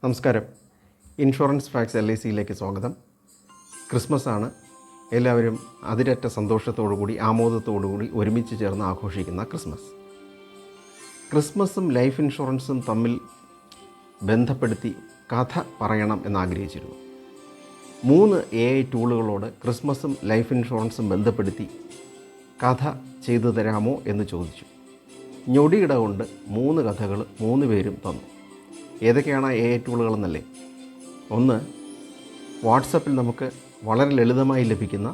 നമസ്കാരം. Insurance fax LICയിലേക്ക് സ്വാഗതം. Christmas ആണ്. എല്ലാവരും അതിരറ്റ സന്തോഷത്തോടുകൂടി ആമോദത്തോടുകൂടി ഒരുമിച്ച് ചേർന്ന് ആഘോഷിക്കുന്ന ക്രിസ്മസും ലൈഫ് ഇൻഷുറൻസും തമ്മിൽ ബന്ധപ്പെടുത്തി കഥ പറയണം എന്നാഗ്രഹിച്ചിരുന്നു. 3 AI ടൂളുകളോട് ക്രിസ്മസും ലൈഫ് ഇൻഷുറൻസും ബന്ധപ്പെടുത്തി കഥ ചെയ്തു തരാമോ എന്ന് ചോദിച്ചു. ഞൊടിയിട കൊണ്ട് 3 കഥകൾ 3 പേരും തന്നു. ഏതൊക്കെയാണ് AI ടൂളുകളെന്നല്ലേ? 1, വാട്സപ്പിൽ നമുക്ക് വളരെ ലളിതമായി ലഭിക്കുന്ന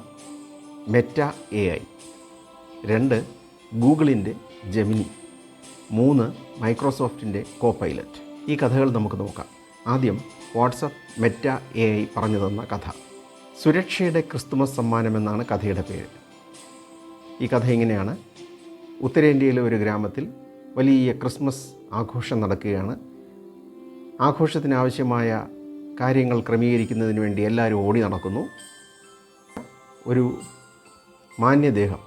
മെറ്റ AI. 2, ഗൂഗിളിൻ്റെ ജെമിനി. 3, മൈക്രോസോഫ്റ്റിൻ്റെ കോപൈലറ്റ്. ഈ കഥകൾ നമുക്ക് നോക്കാം. ആദ്യം വാട്സപ്പ് മെറ്റ AI പറഞ്ഞു തന്ന കഥ. സുരക്ഷയുടെ ക്രിസ്തുമസ് സമ്മാനം എന്നാണ് കഥയുടെ പേര്. ഈ കഥ ഇങ്ങനെയാണ്. ഉത്തരേന്ത്യയിലെ ഒരു ഗ്രാമത്തിൽ വലിയ ക്രിസ്മസ് ആഘോഷം നടക്കുകയാണ്. ആഘോഷത്തിനാവശ്യമായ കാര്യങ്ങൾ ക്രമീകരിക്കുന്നതിന് വേണ്ടി എല്ലാവരും ഓടി നടക്കുന്നു. ഒരു മാന്യദേഹം,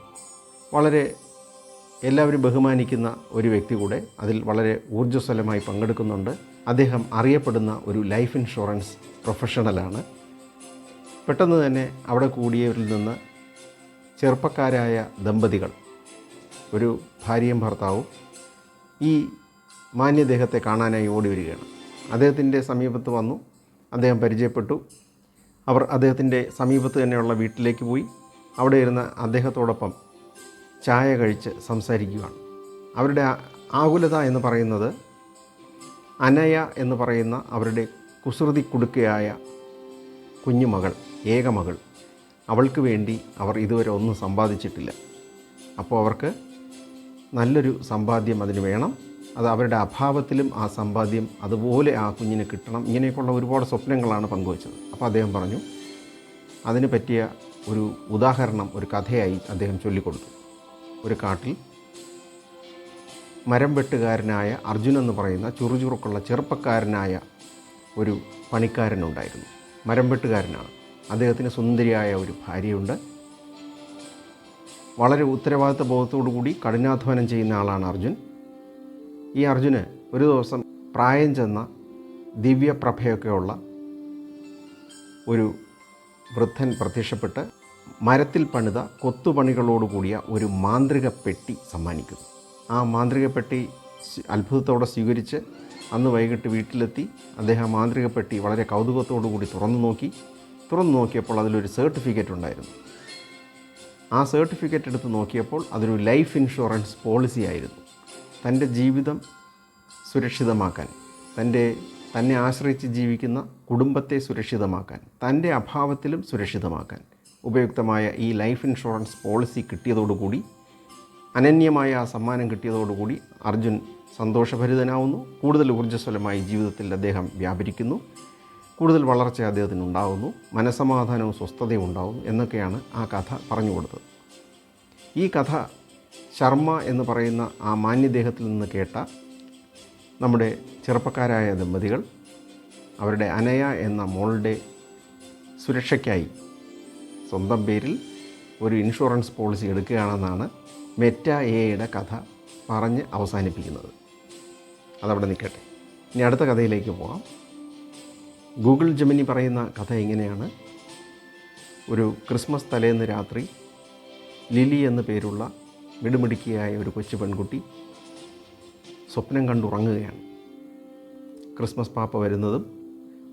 വളരെ എല്ലാവരും ബഹുമാനിക്കുന്ന ഒരു വ്യക്തി കൂടെ അതിൽ വളരെ ഊർജ്ജസ്വലമായി പങ്കെടുക്കുന്നുണ്ട്. അദ്ദേഹം അറിയപ്പെടുന്ന ഒരു ലൈഫ് ഇൻഷുറൻസ് പ്രൊഫഷണലാണ്. പെട്ടെന്ന് തന്നെ അവിടെ കൂടിയവരിൽ നിന്ന് ചെറുപ്പക്കാരായ ദമ്പതികൾ, ഒരു ഭാര്യയും ഭർത്താവും, ഈ മാന്യദേഹത്തെ കാണാനായി ഓടി വരികയാണ്. അദ്ദേഹത്തിൻ്റെ സമീപത്ത് വന്നു. അദ്ദേഹം പരിചയപ്പെട്ടു. അവർ അദ്ദേഹത്തിൻ്റെ സമീപത്ത് തന്നെയുള്ള വീട്ടിലേക്ക് പോയി. അവിടെ ഇരുന്ന് അദ്ദേഹത്തോടൊപ്പം ചായ കഴിച്ച് സംസാരിക്കുകയാണ്. അവരുടെ ആകുലത എന്ന് പറയുന്നത്, അനയ എന്ന് പറയുന്ന അവരുടെ കുസൃതി കുടുക്കയായ കുഞ്ഞുമകൾ, ഏകമകൾ, അവൾക്ക് വേണ്ടി അവർ ഇതുവരെ ഒന്നും സമ്പാദിച്ചിട്ടില്ല. അപ്പോൾ അവർക്ക് നല്ലൊരു സമ്പാദ്യം അതിന് വേണം. അത് അവരുടെ അഭാവത്തിലും ആ സമ്പാദ്യം അതുപോലെ ആ കുഞ്ഞിന് കിട്ടണം. ഇങ്ങനെയൊക്കെയുള്ള ഒരുപാട് സ്വപ്നങ്ങളാണ് പങ്കുവച്ചത്. അപ്പോൾ അദ്ദേഹം പറഞ്ഞു, അതിന് പറ്റിയ ഒരു ഉദാഹരണം, ഒരു കഥയായി അദ്ദേഹം ചൊല്ലിക്കൊടുത്തു. ഒരു കാട്ടിൽ മരം വെട്ടുകാരനായ അർജുൻ എന്ന് പറയുന്ന ചുറുചുറുക്കുള്ള ചെറുപ്പക്കാരനായ ഒരു പണിക്കാരനുണ്ടായിരുന്നു. മരം വെട്ടുകാരനാണ്. അദ്ദേഹത്തിന് സുന്ദരിയായ ഒരു ഭാര്യയുണ്ട്. വളരെ ഉത്തരവാദിത്ത ബോധത്തോടു കൂടി കഠിനാധ്വാനം ചെയ്യുന്ന ആളാണ് അർജുൻ. ഈ അർജുന് ഒരു ദിവസം പ്രായം ചെന്ന ദിവ്യപ്രഭയൊക്കെയുള്ള ഒരു വൃദ്ധൻ പ്രത്യക്ഷപ്പെട്ട് മരത്തിൽ പണിത കൊത്തുപണികളോടുകൂടിയ ഒരു മാന്ത്രിക പെട്ടി സമ്മാനിക്കുന്നു. ആ മാന്ത്രിക പെട്ടി അത്ഭുതത്തോടെ സ്വീകരിച്ച് അന്ന് വൈകിട്ട് വീട്ടിലെത്തി അദ്ദേഹം മാന്ത്രിക പെട്ടി വളരെ കൗതുകത്തോടു കൂടി തുറന്നു നോക്കിയപ്പോൾ അതിലൊരു സർട്ടിഫിക്കറ്റ് ഉണ്ടായിരുന്നു. ആ സർട്ടിഫിക്കറ്റ് എടുത്ത് നോക്കിയപ്പോൾ അതൊരു ലൈഫ് ഇൻഷുറൻസ് പോളിസി ആയിരുന്നു. തൻ്റെ ജീവിതം സുരക്ഷിതമാക്കാൻ, തന്നെ ആശ്രയിച്ച് ജീവിക്കുന്ന കുടുംബത്തെ സുരക്ഷിതമാക്കാൻ, തൻ്റെ അഭാവത്തിലും സുരക്ഷിതമാക്കാൻ ഉപയുക്തമായ ഈ ലൈഫ് ഇൻഷുറൻസ് പോളിസി കിട്ടിയതോടുകൂടി, അനന്യമായ ആ സമ്മാനം കിട്ടിയതോടുകൂടി അർജുൻ സന്തോഷഭരിതനാവുന്നു. കൂടുതൽ ഊർജ്ജസ്വലമായി ജീവിതത്തിൽ അദ്ദേഹം വ്യാപരിക്കുന്നു. കൂടുതൽ വളർച്ച അദ്ദേഹത്തിന് ഉണ്ടാകുന്നു. മനസ്സമാധാനവും സ്വസ്ഥതയും ഉണ്ടാകുന്നു എന്നൊക്കെയാണ് ആ കഥ പറഞ്ഞു കൊടുത്തത്. ഈ കഥ ശർമ്മ എന്ന് പറയുന്ന ആ മാന്യദേഹത്തിൽ നിന്ന് കേട്ട നമ്മുടെ ചെറുപ്പക്കാരായ ദമ്പതികൾ അവരുടെ അനയ എന്ന മോളുടെ സുരക്ഷയ്ക്കായി സ്വന്തം പേരിൽ ഒരു ഇൻഷുറൻസ് പോളിസി എടുക്കുകയാണെന്നാണ് മെറ്റ AIയുടെ കഥ പറഞ്ഞ് അവസാനിപ്പിക്കുന്നത്. അതവിടെ നിൽക്കട്ടെ. ഇനി അടുത്ത കഥയിലേക്ക് പോകാം. ഗൂഗിൾ ജെമിനി പറയുന്ന കഥ ഇങ്ങനെയാണ്. ഒരു ക്രിസ്മസ് തലേന്ന് രാത്രി ലിലി എന്നു പേരുള്ള മിടുമിടുക്കിയായ ഒരു കൊച്ചു പെൺകുട്ടി സ്വപ്നം കണ്ടുറങ്ങുകയാണ്. ക്രിസ്മസ് പാപ്പ വരുന്നതും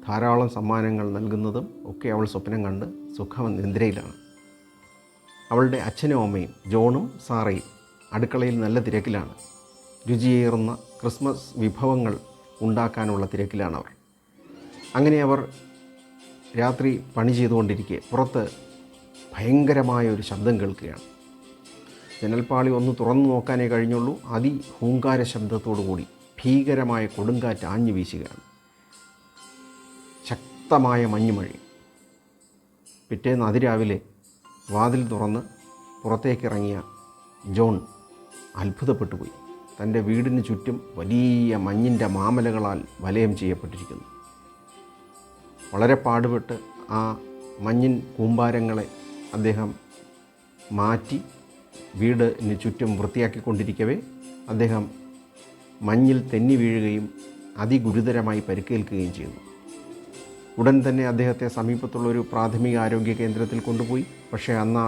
ധാരാളം സമ്മാനങ്ങൾ നൽകുന്നതും ഒക്കെ അവൾ സ്വപ്നം കണ്ട് സുഖനിദ്രയിലാണ്. അവളുടെ അച്ഛനും അമ്മയും ജോണും സാറയും അടുക്കളയിൽ നല്ല തിരക്കിലാണ്. രുചിയേറുന്ന ക്രിസ്മസ് വിഭവങ്ങൾ ഉണ്ടാക്കാനുള്ള തിരക്കിലാണവർ. അങ്ങനെ അവർ രാത്രി പണി ചെയ്തുകൊണ്ടിരിക്കെ പുറത്ത് ഭയങ്കരമായ ഒരു ശബ്ദം കേൾക്കുകയാണ്. ജനൽപ്പാളി ഒന്ന് തുറന്നു നോക്കാനേ കഴിഞ്ഞുള്ളൂ. അതിഹൂങ്കാര ശബ്ദത്തോടു കൂടി ഭീകരമായ കൊടുങ്കാറ്റ് ആഞ്ഞു വീശുകയാണ്. ശക്തമായ മഞ്ഞുമഴ. പിറ്റേന്ന് അതിരാവിലെ വാതിൽ തുറന്ന് പുറത്തേക്കിറങ്ങിയ ജോൺ അത്ഭുതപ്പെട്ടു പോയി. തൻ്റെ വീടിന് ചുറ്റും വലിയ മഞ്ഞിൻ്റെ മാമലകളാൽ വലയം ചെയ്യപ്പെട്ടിരിക്കുന്നു. വളരെ പാടുപെട്ട് ആ മഞ്ഞിൻ കൂമ്പാരങ്ങളെ അദ്ദേഹം മാറ്റി വീടിന് ചുറ്റും വൃത്തിയാക്കിക്കൊണ്ടിരിക്കവേ അദ്ദേഹം മഞ്ഞിൽ തെന്നി വീഴുകയും അതിഗുരുതരമായി പരിക്കേൽക്കുകയും ചെയ്തു. ഉടൻ തന്നെ അദ്ദേഹത്തെ സമീപത്തുള്ളൊരു പ്രാഥമിക ആരോഗ്യ കേന്ദ്രത്തിൽ കൊണ്ടുപോയി. പക്ഷേ അന്ന്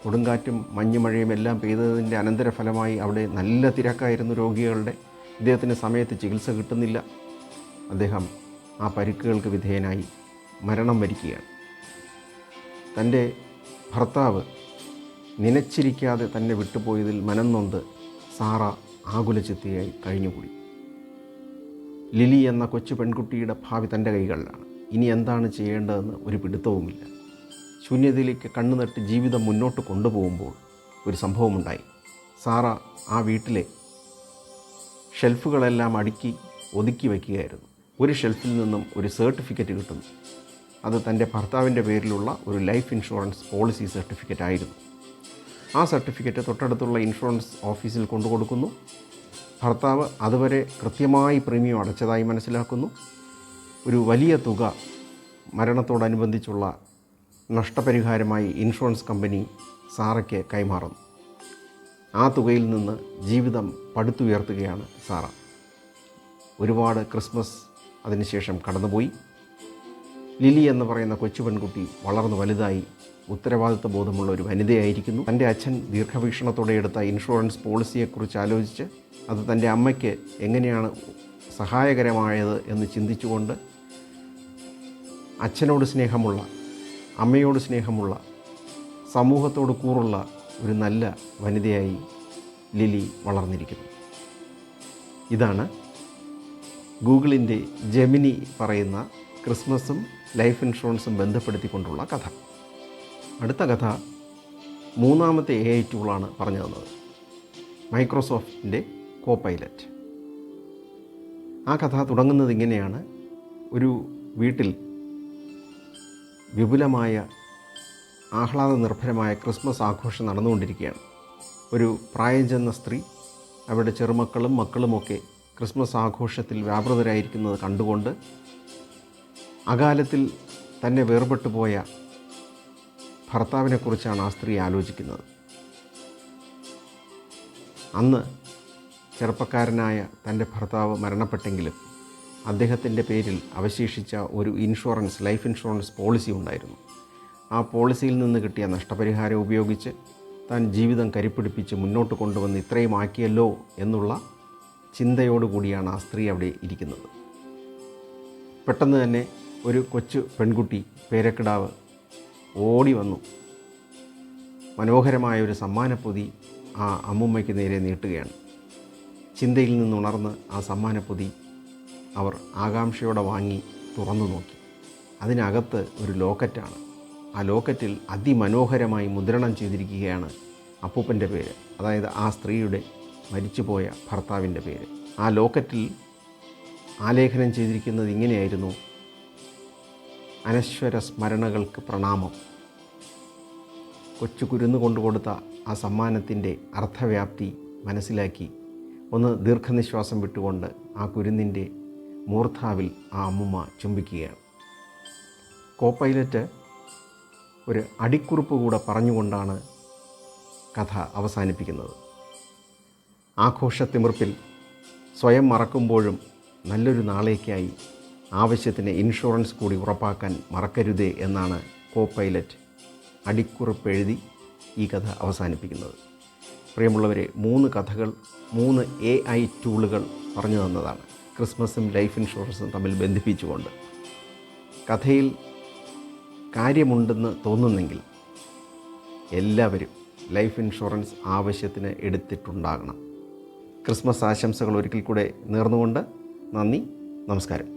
കൊടുങ്കാറ്റും മഞ്ഞുമഴയും എല്ലാം പെയ്തതിൻ്റെ അനന്തരഫലമായി അവിടെ നല്ല തിരക്കായിരുന്നു രോഗികളുടെ. ഇദ്ദേഹത്തിന് സമയത്ത് ചികിത്സ കിട്ടുന്നില്ല. അദ്ദേഹം ആ പരിക്കുകൾക്ക് വിധേയനായി മരണം വരിക്കുകയാണ്. തൻ്റെ ഭർത്താവ് നനച്ചിരിക്കാതെ തന്നെ വിട്ടുപോയതിൽ മനം നൊന്ത് സാറ ആകുലചിത്തയായി കഴിഞ്ഞുകൂടി. ലിലി എന്ന കൊച്ചു പെൺകുട്ടിയുടെ ഭാവി തൻ്റെ കൈകളിലാണ്. ഇനി എന്താണ് ചെയ്യേണ്ടതെന്ന് ഒരു പിടുത്തവുമില്ല. ശൂന്യതയിലേക്ക് കണ്ണുനട്ട് ജീവിതം മുന്നോട്ട് കൊണ്ടുപോകുമ്പോൾ ഒരു സംഭവമുണ്ടായി. സാറ ആ വീട്ടിലെ ഷെൽഫുകളെല്ലാം അടുക്കി ഒതുക്കി വയ്ക്കുകയായിരുന്നു. ഒരു ഷെൽഫിൽ നിന്നും ഒരു സർട്ടിഫിക്കറ്റ് കിട്ടുന്നു. അത് തൻ്റെ ഭർത്താവിൻ്റെ പേരിലുള്ള ഒരു ലൈഫ് ഇൻഷുറൻസ് പോളിസി സർട്ടിഫിക്കറ്റ് ആയിരുന്നു. ആ സർട്ടിഫിക്കറ്റ് തൊട്ടടുത്തുള്ള ഇൻഷുറൻസ് ഓഫീസിൽ കൊണ്ടുകൊടുക്കുന്നു. ഭർത്താവ് അതുവരെ കൃത്യമായി പ്രീമിയം അടച്ചതായി മനസ്സിലാക്കുന്നു. ഒരു വലിയ തുക മരണത്തോടനുബന്ധിച്ചുള്ള നഷ്ടപരിഹാരമായി ഇൻഷുറൻസ് കമ്പനി സാറയ്ക്ക് കൈമാറുന്നു. ആ തുകയിൽ നിന്ന് ജീവിതം പടുത്തുയർത്തുകയാണ് സാറ. ഒരുപാട് ക്രിസ്മസ് അതിനുശേഷം കടന്നുപോയി. ലിലി എന്ന് പറയുന്ന കൊച്ചു പെൺകുട്ടി വളർന്നു വലുതായി ഉത്തരവാദിത്വ ബോധമുള്ള ഒരു വനിതയായിരിക്കുന്നു. തൻ്റെ അച്ഛൻ ദീർഘവീക്ഷണത്തോടെ എടുത്ത ഇൻഷുറൻസ് പോളിസിയെക്കുറിച്ച് ആലോചിച്ച് അത് തൻ്റെ അമ്മയ്ക്ക് എങ്ങനെയാണ് സഹായകരമായത് എന്ന് ചിന്തിച്ചുകൊണ്ട് അച്ഛനോട് സ്നേഹമുള്ള, അമ്മയോട് സ്നേഹമുള്ള, സമൂഹത്തോട് കൂറുള്ള ഒരു നല്ല വനിതയായി ലിലി വളർന്നിരിക്കുന്നു. ഇതാണ് ഗൂഗിളിൻ്റെ ജെമിനി പറയുന്ന ക്രിസ്മസും ലൈഫ് ഇൻഷുറൻസും ബന്ധപ്പെടുത്തിക്കൊണ്ടുള്ള കഥ. അടുത്ത കഥ മൂന്നാമത്തെ AI ടൂളാണ് പറഞ്ഞു തന്നത്, മൈക്രോസോഫ്റ്റിൻ്റെ കോപൈലറ്റ്. ആ കഥ തുടങ്ങുന്നത് ഇങ്ങനെയാണ്. ഒരു വീട്ടിൽ വിപുലമായ ആഹ്ലാദ നിർഭരമായ ക്രിസ്മസ് ആഘോഷം നടന്നുകൊണ്ടിരിക്കുകയാണ്. ഒരു പ്രായം ചെന്ന സ്ത്രീ അവരുടെ ചെറുമക്കളും മക്കളുമൊക്കെ ക്രിസ്മസ് ആഘോഷത്തിൽ വ്യാപൃതരായിരിക്കുന്നത് കണ്ടുകൊണ്ട് അകാലത്തിൽ തന്നെ വേർപെട്ടു പോയ ഭർത്താവിനെക്കുറിച്ചാണ് ആ സ്ത്രീ ആലോചിക്കുന്നത്. അന്ന് ചെറുപ്പക്കാരനായ തൻ്റെ ഭർത്താവ് മരണപ്പെട്ടെങ്കിലും അദ്ദേഹത്തിൻ്റെ പേരിൽ അവശേഷിച്ച ഒരു ഇൻഷുറൻസ്, ലൈഫ് ഇൻഷുറൻസ് പോളിസി ഉണ്ടായിരുന്നു. ആ പോളിസിയിൽ നിന്ന് കിട്ടിയ നഷ്ടപരിഹാരം ഉപയോഗിച്ച് താൻ ജീവിതം കരിപ്പിടിപ്പിച്ച് മുന്നോട്ട് കൊണ്ടുവന്ന് ഇത്രയും ആക്കിയല്ലോ എന്നുള്ള ചിന്തയോടുകൂടിയാണ് ആ സ്ത്രീ അവിടെ ഇരിക്കുന്നത്. പെട്ടെന്ന് തന്നെ ഒരു കൊച്ചു പെൺകുട്ടി, പേരക്കിടാവ് ഓടി വന്നു മനോഹരമായ ഒരു സമ്മാനപ്പൊതി ആ അമ്മുമ്മയ്ക്ക് നേരെ നീട്ടുകയാണ്. ചിന്തയിൽ നിന്നുണർന്ന് ആ സമ്മാനപ്പൊതി അവർ ആകാംക്ഷയോടെ വാങ്ങി തുറന്നു നോക്കി. അതിനകത്ത് ഒരു ലോക്കറ്റാണ്. ആ ലോക്കറ്റിൽ അതിമനോഹരമായി മുദ്രണം ചെയ്തിരിക്കുകയാണ് അപ്പൂപ്പൻ്റെ പേര്, അതായത് ആ സ്ത്രീയുടെ മരിച്ചുപോയ ഭർത്താവിൻ്റെ പേര്. ആ ലോക്കറ്റിൽ ആലേഖനം ചെയ്തിരിക്കുന്നത് ഇങ്ങനെയായിരുന്നു: അനശ്വര സ്മരണകൾക്ക് പ്രണാമം. കൊച്ചു കുരുന്നു കൊണ്ടുകൊടുത്ത ആ സമ്മാനത്തിൻ്റെ അർത്ഥവ്യാപ്തി മനസ്സിലാക്കി ഒന്ന് ദീർഘനിശ്വാസം വിട്ടുകൊണ്ട് ആ കുരുന്നിൻ്റെ മൂർധാവിൽ ആ അമ്മുമ്മ ചുംബിക്കുകയാണ്. കോപൈലറ്റ് ഒരു അടിക്കുറിപ്പ് കൂടെ പറഞ്ഞുകൊണ്ടാണ് കഥ അവസാനിപ്പിക്കുന്നത്. ആഘോഷത്തിമിർപ്പിൽ സ്വയം മറക്കുമ്പോഴും നല്ലൊരു നാളേക്കായി ആവശ്യത്തിന് ഇൻഷുറൻസ് കൂടി ഉറപ്പാക്കാൻ മറക്കരുതേ എന്നാണ് കോപൈലറ്റ് അടിക്കുറിപ്പ് എഴുതി ഈ കഥ അവസാനിപ്പിക്കുന്നത്. പ്രിയമുള്ളവരെ, 3 കഥകൾ 3 AI ടൂളുകൾ പറഞ്ഞു തന്നതാണ് ക്രിസ്മസും ലൈഫ് ഇൻഷുറൻസും തമ്മിൽ ബന്ധിപ്പിച്ചുകൊണ്ട്. കഥയിൽ കാര്യമുണ്ടെന്ന് തോന്നുന്നെങ്കിൽ എല്ലാവരും ലൈഫ് ഇൻഷുറൻസ് ആവശ്യത്തിന് എടുത്തിട്ടുണ്ടാകണം. ക്രിസ്മസ് ആശംസകൾ ഒരിക്കൽ കൂടെ നേർന്നുകൊണ്ട് നന്ദി, നമസ്കാരം.